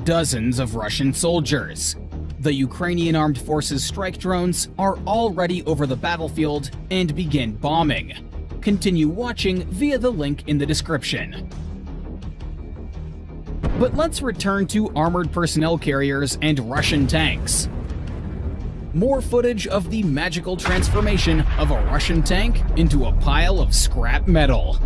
Dozens of Russian soldiers. The Ukrainian armed forces strike drones are already over the battlefield and begin bombing. Continue watching via the link in the description. But let's return to armored personnel carriers and Russian tanks. More footage of the magical transformation of a Russian tank into a pile of scrap metal.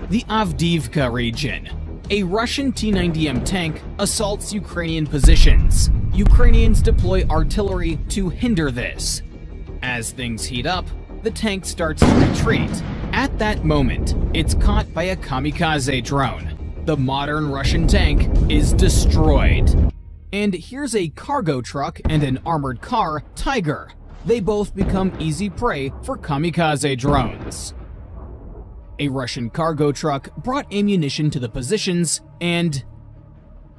The Avdiivka region. A Russian T-90M tank assaults Ukrainian positions. Ukrainians deploy artillery to hinder this. As things heat up, the tank starts to retreat. At that moment, it's caught by a kamikaze drone. The modern Russian tank is destroyed. And here's a cargo truck and an armored car, Tiger. They both become easy prey for kamikaze drones. A Russian cargo truck brought ammunition to the positions, and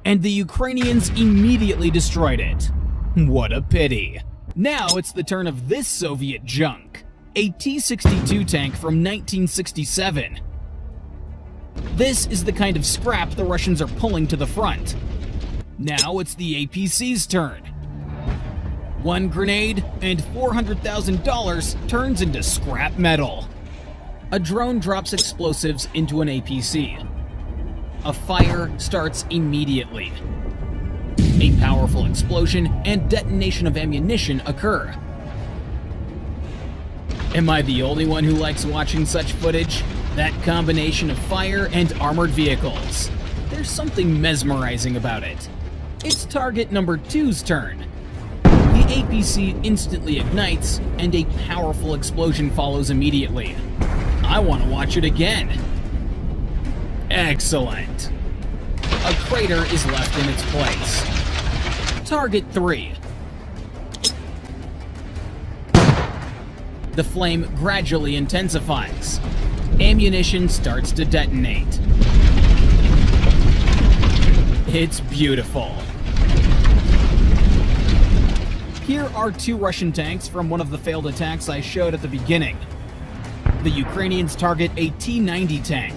the Ukrainians immediately destroyed it. What a pity. Now it's the turn of this Soviet junk, a T-62 tank from 1967. This is the kind of scrap the Russians are pulling to the front. Now it's the APC's turn. One grenade and $400,000 turns into scrap metal. A drone drops explosives into an APC. A fire starts immediately. A powerful explosion and detonation of ammunition occur. Am I the only one who likes watching such footage? That combination of fire and armored vehicles. There's something mesmerizing about it. It's target number 2's turn. The APC instantly ignites, and a powerful explosion follows immediately. I want to watch it again. Excellent. A crater is left in its place. Target 3. The flame gradually intensifies. Ammunition starts to detonate. It's beautiful. Here are 2 Russian tanks from one of the failed attacks I showed at the beginning. The Ukrainians target a T-90 tank.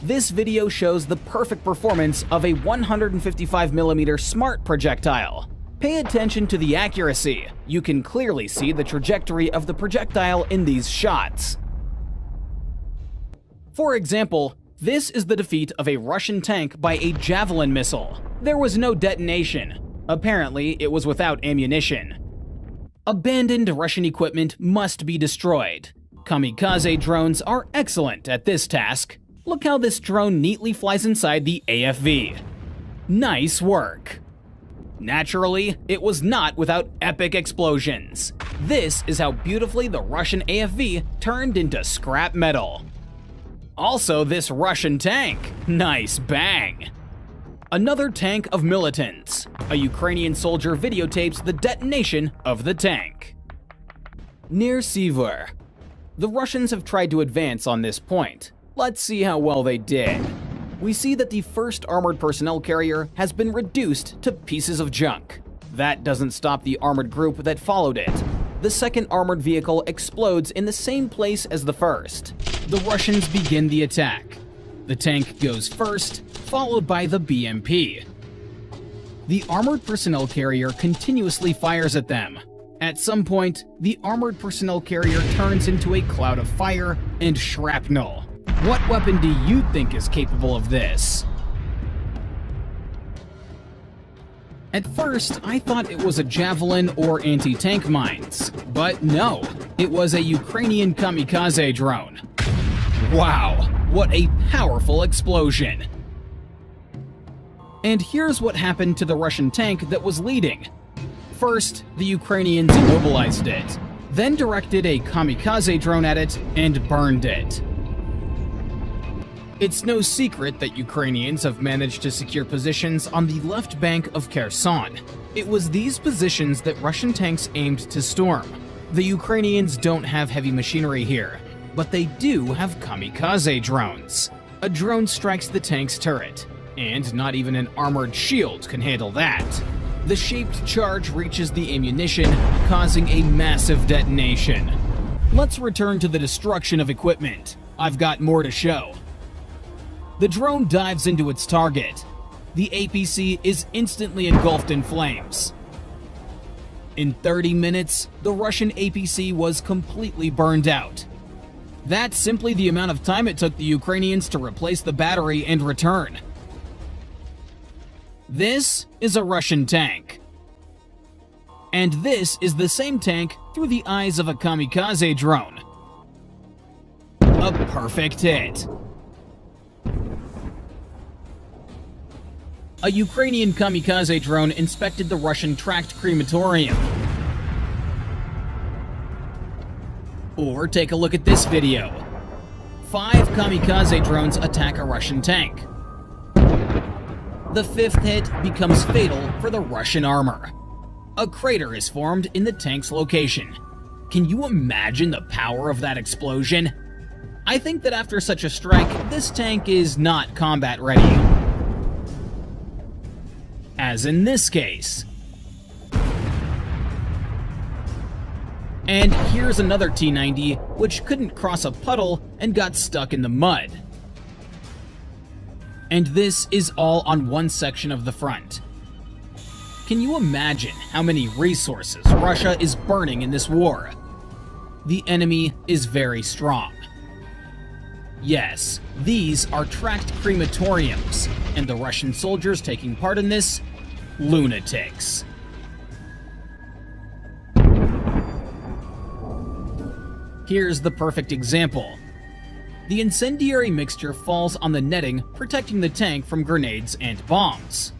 This video shows the perfect performance of a 155mm smart projectile. Pay attention to the accuracy. You can clearly see the trajectory of the projectile in these shots. For example, this is the defeat of a Russian tank by a Javelin missile. There was no detonation. Apparently, it was without ammunition. Abandoned Russian equipment must be destroyed. Kamikaze drones are excellent at this task. Look how this drone neatly flies inside the AFV. Nice work. Naturally, it was not without epic explosions. This is how beautifully the Russian AFV turned into scrap metal. Also, this Russian tank. Nice bang. Another tank of militants. A Ukrainian soldier videotapes the detonation of the tank. Near Sivur. The Russians have tried to advance on this point. Let's see how well they did. We see that the first armored personnel carrier has been reduced to pieces of junk. That doesn't stop the armored group that followed it. The second armored vehicle explodes in the same place as the first. The Russians begin the attack. The tank goes first, followed by the BMP. The armored personnel carrier continuously fires at them. At some point, the armored personnel carrier turns into a cloud of fire and shrapnel. What weapon do you think is capable of this? At first, I thought it was a Javelin or anti-tank mines, but no, it was a Ukrainian kamikaze drone. Wow, what a powerful explosion! And here's what happened to the Russian tank that was leading. First, the Ukrainians immobilized it, then directed a kamikaze drone at it and burned it. It's no secret that Ukrainians have managed to secure positions on the left bank of Kherson. It was these positions that Russian tanks aimed to storm. The Ukrainians don't have heavy machinery here, but they do have kamikaze drones. A drone strikes the tank's turret, and not even an armored shield can handle that. The shaped charge reaches the ammunition, causing a massive detonation. Let's return to the destruction of equipment. I've got more to show. The drone dives into its target. The APC is instantly engulfed in flames. In 30 minutes, the Russian APC was completely burned out. That's simply the amount of time it took the Ukrainians to replace the battery and return. This is a Russian tank. And this is the same tank through the eyes of a kamikaze drone. A perfect hit. A Ukrainian kamikaze drone inspected the Russian tracked crematorium. Or take a look at this video. 5 kamikaze drones attack a Russian tank. The 5th hit becomes fatal for the Russian armor. A crater is formed in the tank's location. Can you imagine the power of that explosion? I think that after such a strike, this tank is not combat ready. As in this case. And here's another T-90, which couldn't cross a puddle and got stuck in the mud. And this is all on one section of the front. Can you imagine how many resources Russia is burning in this war? The enemy is very strong. Yes, these are tracked crematoriums, and the Russian soldiers taking part in this, lunatics. Here's the perfect example. The incendiary mixture falls on the netting protecting the tank from grenades and bombs.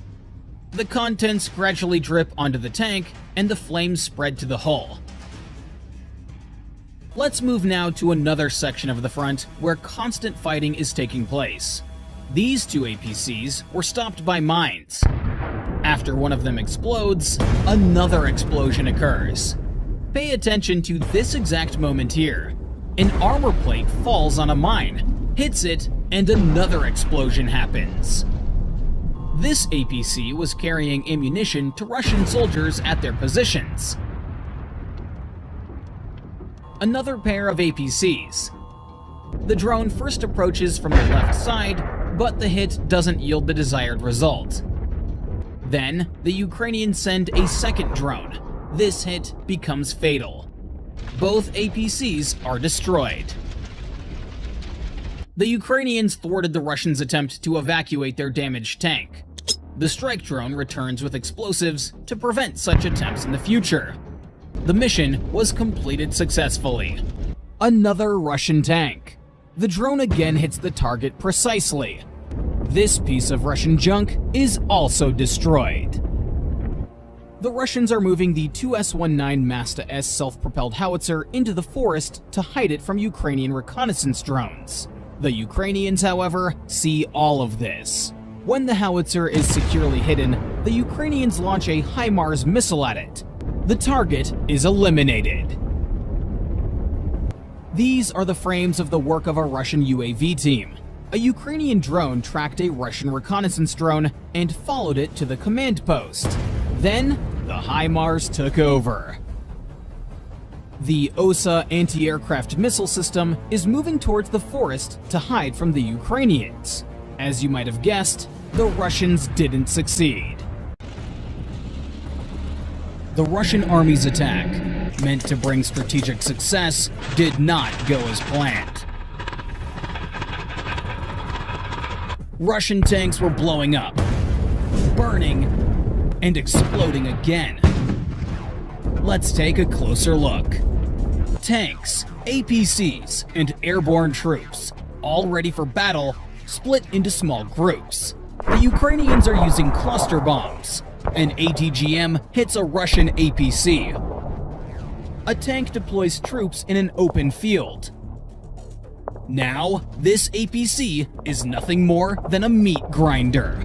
The contents gradually drip onto the tank, and the flames spread to the hull. Let's move now to another section of the front where constant fighting is taking place. These 2 APCs were stopped by mines. After one of them explodes, another explosion occurs. Pay attention to this exact moment here. An armor plate falls on a mine, hits it, and another explosion happens. This APC was carrying ammunition to Russian soldiers at their positions. Another pair of APCs. The drone first approaches from the left side, but the hit doesn't yield the desired result. Then, the Ukrainians send a second drone. This hit becomes fatal. Both APCs are destroyed. The Ukrainians thwarted the Russians' attempt to evacuate their damaged tank. The strike drone returns with explosives to prevent such attempts in the future. The mission was completed successfully. Another Russian tank. The drone again hits the target precisely. This piece of Russian junk is also destroyed. The Russians are moving the 2S-19 Masta-S self-propelled howitzer into the forest to hide it from Ukrainian reconnaissance drones. The Ukrainians, however, see all of this. When the howitzer is securely hidden, the Ukrainians launch a HIMARS missile at it. The target is eliminated. These are the frames of the work of a Russian UAV team. A Ukrainian drone tracked a Russian reconnaissance drone and followed it to the command post. Then, the HIMARS took over. The OSA anti-aircraft missile system is moving towards the forest to hide from the Ukrainians. As you might have guessed, the Russians didn't succeed. The Russian army's attack, meant to bring strategic success, did not go as planned. Russian tanks were blowing up, burning, and exploding again. Let's take a closer look. Tanks, APCs, and airborne troops, all ready for battle, split into small groups. The Ukrainians are using cluster bombs. An ATGM hits a Russian APC. A tank deploys troops in an open field. Now, this APC is nothing more than a meat grinder.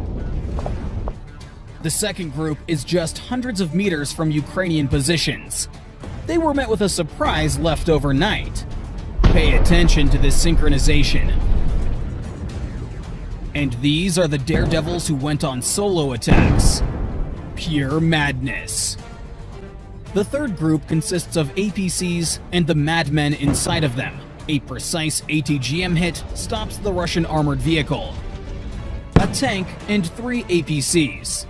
The second group is just hundreds of meters from Ukrainian positions. They were met with a surprise left overnight. Pay attention to this synchronization. And these are the daredevils who went on solo attacks. Pure madness. The third group consists of APCs and the madmen inside of them. A precise ATGM hit stops the Russian armored vehicle, a tank, and 3 APCs.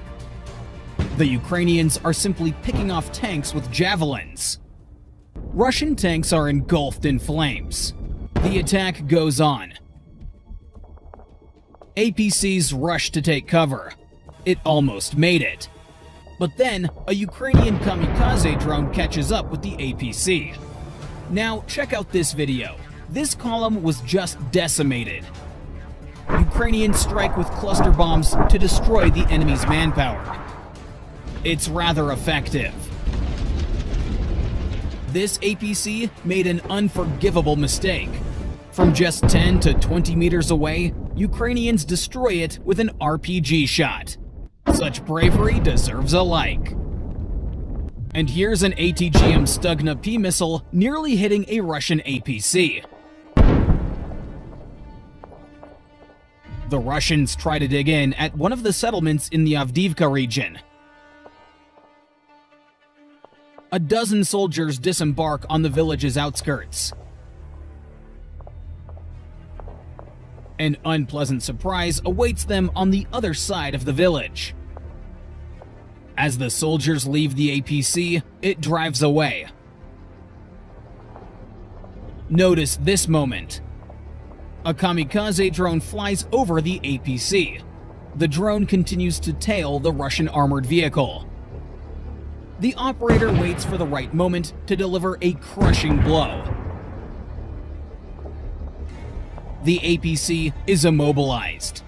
The Ukrainians are simply picking off tanks with javelins. Russian tanks are engulfed in flames. The attack goes on. APCs rush to take cover. It almost made it. But then, a Ukrainian kamikaze drone catches up with the APC. Now, check out this video. This column was just decimated. Ukrainians strike with cluster bombs to destroy the enemy's manpower. It's rather effective. This APC made an unforgivable mistake. From just 10 to 20 meters away, Ukrainians destroy it with an RPG shot. Such bravery deserves a like. And here's an ATGM Stugna P missile nearly hitting a Russian APC. The Russians try to dig in at one of the settlements in the Avdiivka region. A dozen soldiers disembark on the village's outskirts. An unpleasant surprise awaits them on the other side of the village. As the soldiers leave the APC, it drives away. Notice this moment. A kamikaze drone flies over the APC. The drone continues to tail the Russian armored vehicle. The operator waits for the right moment to deliver a crushing blow. The APC is immobilized.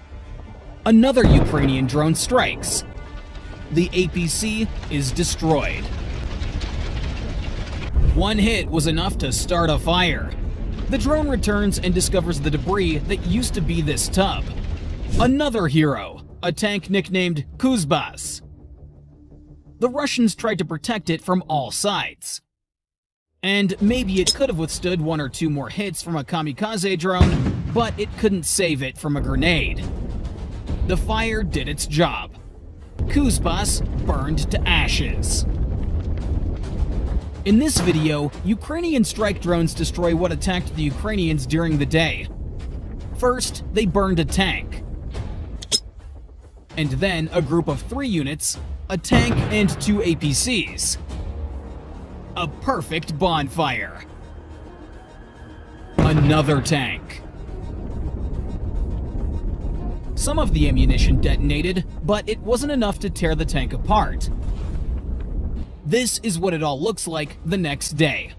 Another Ukrainian drone strikes. The APC is destroyed. One hit was enough to start a fire. The drone returns and discovers the debris that used to be this tub. Another hero, a tank nicknamed Kuzbas. The Russians tried to protect it from all sides. And maybe it could have withstood 1 or 2 more hits from a kamikaze drone, but it couldn't save it from a grenade. The fire did its job. Kuzbas burned to ashes. In this video, Ukrainian strike drones destroy what attacked the Ukrainians during the day. First, they burned a tank. And then a group of 3 units, a tank and 2 APCs. A perfect bonfire. Another tank. Some of the ammunition detonated, but it wasn't enough to tear the tank apart. This is what it all looks like the next day.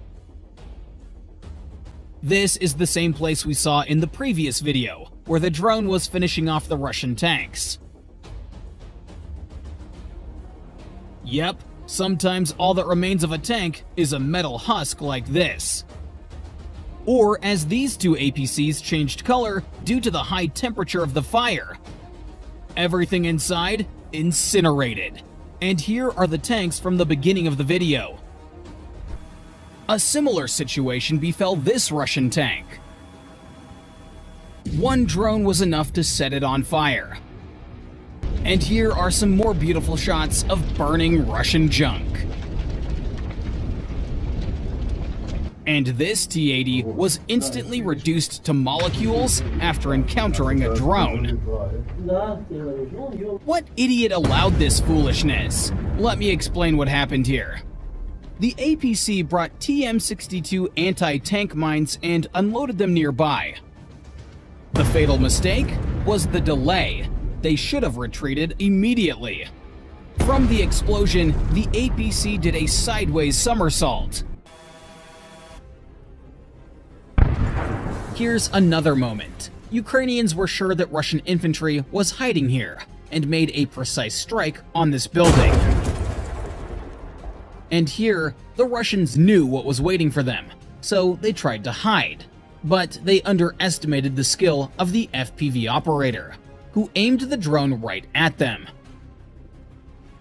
This is the same place we saw in the previous video, where the drone was finishing off the Russian tanks. Yep, sometimes all that remains of a tank is a metal husk like this. Or as these 2 APCs changed color due to the high temperature of the fire. Everything inside incinerated. And here are the tanks from the beginning of the video. A similar situation befell this Russian tank. One drone was enough to set it on fire. And here are some more beautiful shots of burning Russian junk. And this T-80 was instantly reduced to molecules after encountering a drone. What idiot allowed this foolishness? Let me explain what happened here. The APC brought TM-62 anti-tank mines and unloaded them nearby. The fatal mistake was the delay. They should have retreated immediately. From the explosion, the APC did a sideways somersault. Here's another moment. Ukrainians were sure that Russian infantry was hiding here, and made a precise strike on this building. And here, the Russians knew what was waiting for them, so they tried to hide. But they underestimated the skill of the FPV operator, who aimed the drone right at them.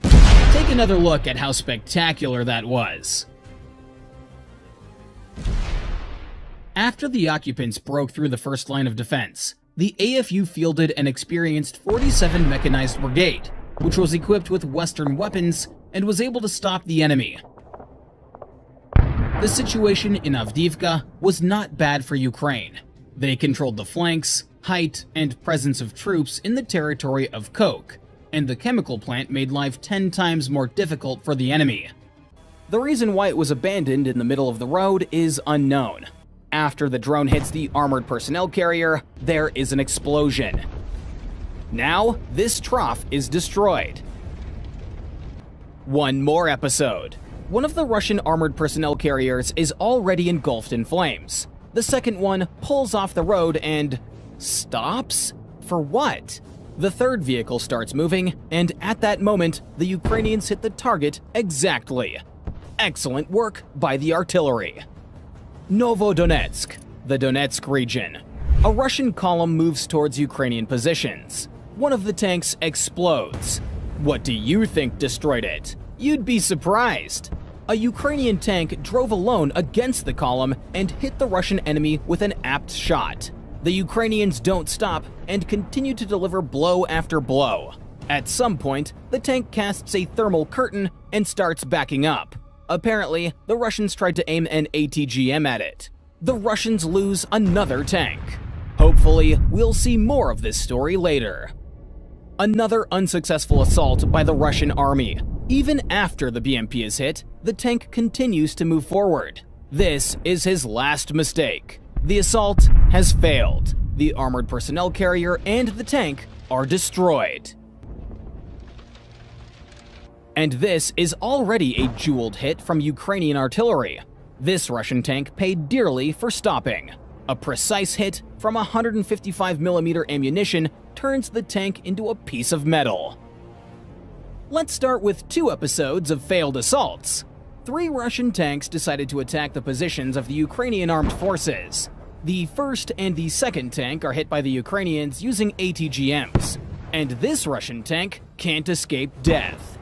Take another look at how spectacular that was. After the occupants broke through the first line of defense, the AFU fielded an experienced 47 Mechanized Brigade, which was equipped with Western weapons and was able to stop the enemy. The situation in Avdiivka was not bad for Ukraine. They controlled the flanks, height, and presence of troops in the territory of coke, and the chemical plant made life 10 times more difficult for the enemy. The reason why it was abandoned in the middle of the road is unknown. After the drone hits the armored personnel carrier, there is an explosion. Now, this trough is destroyed. One more episode. One of the Russian armored personnel carriers is already engulfed in flames. The second one pulls off the road and stops? For what? The third vehicle starts moving, and at that moment, the Ukrainians hit the target exactly. Excellent work by the artillery. Novodonetsk, the Donetsk region. A Russian column moves towards Ukrainian positions. One of the tanks explodes. What do you think destroyed it? You'd be surprised. A Ukrainian tank drove alone against the column and hit the Russian enemy with an apt shot. The Ukrainians don't stop and continue to deliver blow after blow. At some point, the tank casts a thermal curtain and starts backing up. Apparently, the Russians tried to aim an ATGM at it. The Russians lose another tank. Hopefully, we'll see more of this story later. Another unsuccessful assault by the Russian army. Even after the BMP is hit, the tank continues to move forward. This is his last mistake. The assault has failed. The armored personnel carrier and the tank are destroyed. And this is already a jeweled hit from Ukrainian artillery. This Russian tank paid dearly for stopping. A precise hit from 155mm ammunition turns the tank into a piece of metal. Let's start with 2 episodes of failed assaults. 3 Russian tanks decided to attack the positions of the Ukrainian armed forces. The first and the second tank are hit by the Ukrainians using ATGMs, and this Russian tank can't escape death.